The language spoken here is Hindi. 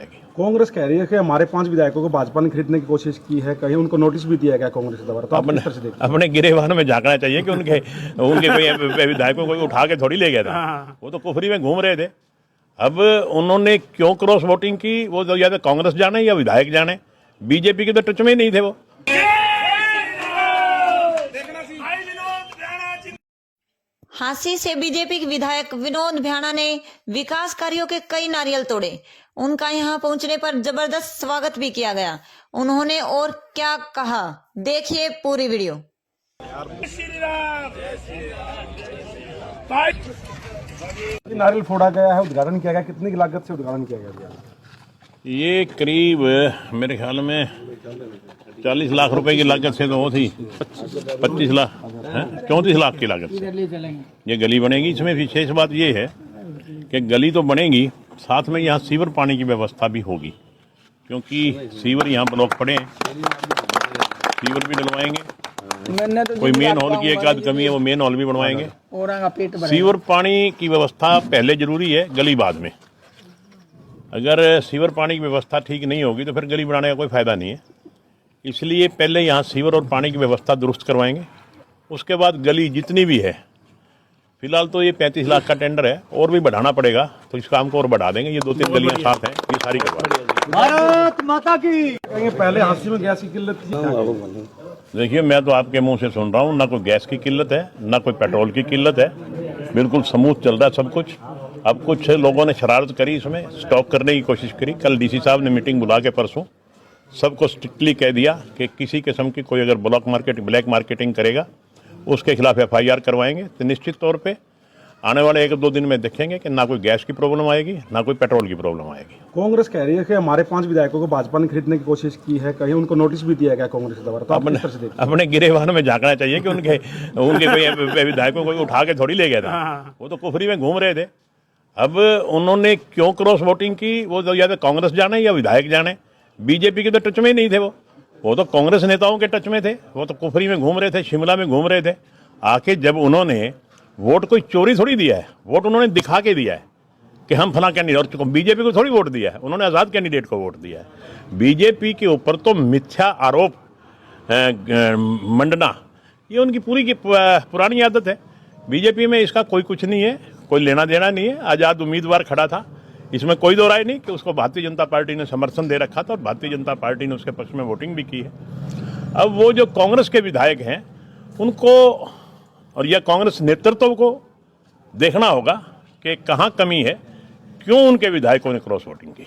आएगी। कांग्रेस कह रही है कि हमारे 5 विधायकों को भाजपा ने खरीदने की कोशिश की है, कहीं उनको नोटिस भी दिया गया कांग्रेस द्वारा, तो आप किस तरह से देखते हैं? अपने गिरेबान में झांकना चाहिए कि उनके कोई विधायकों को उठा के थोड़ी ले गया था, वो तो कुफरी में घूम रहे थे। अब उन्होंने क्यों क्रॉस वोटिंग की वो तो या तो कांग्रेस जाने या विधायक जाने, बीजेपी के तो टच में ही नहीं थे वो। हांसी से बीजेपी के विधायक विनोद भ्याणा ने विकास कार्यों के कई नारियल तोड़े। उनका यहां पहुंचने पर जबरदस्त स्वागत भी किया गया। उन्होंने और क्या कहा, देखिए पूरी वीडियो। नारियल फोड़ा गया है, उद्घाटन किया गया, कितनी की लागत से उद्घाटन किया गया? ये करीब मेरे ख्याल में 40 लाख रुपए की लागत से तो वो थी 25 लाख 34 लाख की लागत से ये गली बनेगी। इसमें विशेष बात ये है कि गली तो बनेगी, साथ में यहाँ सीवर पानी की व्यवस्था भी होगी, क्योंकि सीवर यहाँ ब्लॉक पड़े हैं, सीवर भी डलवाएंगे। कोई मेन हॉल की एक आध कमी है, वो मेन हॉल भी बनवाएंगे। सीवर पानी की व्यवस्था पहले जरूरी है, गली बाद में। अगर सीवर पानी की व्यवस्था ठीक नहीं होगी तो फिर गली बनाने का कोई फायदा नहीं है। इसलिए पहले यहाँ सीवर और पानी की व्यवस्था दुरुस्त करवाएंगे, उसके बाद गली जितनी भी है, फिलहाल तो ये 35 लाख का टेंडर है, और भी बढ़ाना पड़ेगा तो इस काम को और बढ़ा देंगे। ये 2-3 गलियां साथ हैं, ये सारी करवा देंगे। भारत माता की। पहले हांसी में गैस की किल्लत थी। देखिए, मैं तो आपके मुंह से सुन रहा हूँ, ना कोई गैस की किल्लत है, ना कोई पेट्रोल की किल्लत है, बिल्कुल स्मूथ चल रहा है सब कुछ। अब कुछ लोगों ने शरारत करी, इसमें स्टॉक करने की कोशिश करी। कल डीसी साहब ने मीटिंग बुला के परसों सबको स्ट्रिक्टली कह दिया कि किसी किस्म की कोई अगर ब्लैक मार्केटिंग करेगा उसके खिलाफ FIR करवाएंगे। तो निश्चित तौर पे आने वाले 1-2 दिन में देखेंगे कि ना कोई गैस की प्रॉब्लम आएगी, ना कोई पेट्रोल की प्रॉब्लम आएगी। कांग्रेस कह रही है कि हमारे 5 विधायकों को भाजपा ने खरीदने की कोशिश की है, कहीं उनको नोटिस भी दिया गया कांग्रेस द्वारा, तो आप किस तरह से देखते हैं? अपने गिरेबान में झांकना चाहिए कि उनके कोई विधायकों को उठा के थोड़ी ले गया था, वो तो कुफरी में घूम रहे थे। अब उन्होंने क्यों क्रॉस वोटिंग की वो तो या तो कांग्रेस जाने या विधायक जाने, बीजेपी के तो टच में ही नहीं थे वो तो कांग्रेस नेताओं के टच में थे। वो तो कुफरी में घूम रहे थे, शिमला में घूम रहे थे। आके जब उन्होंने वोट कोई चोरी थोड़ी दिया है, वोट उन्होंने दिखा के दिया है कि हम फला कैंडिडेट, और बीजेपी को थोड़ी वोट दिया है, उन्होंने आजाद कैंडिडेट को वोट दिया है। बीजेपी के ऊपर तो मिथ्या आरोप मंडना ये उनकी पूरी की पुरानी आदत है। बीजेपी में इसका कोई कुछ नहीं है, कोई लेना देना नहीं है। आजाद उम्मीदवार खड़ा था, इसमें कोई दो राय नहीं कि उसको भारतीय जनता पार्टी ने समर्थन दे रखा था और भारतीय जनता पार्टी ने उसके पक्ष में वोटिंग भी की है। अब वो जो कांग्रेस के विधायक हैं उनको और यह कांग्रेस नेतृत्व को देखना होगा कि कहाँ कमी है, क्यों उनके विधायकों ने क्रॉस वोटिंग की।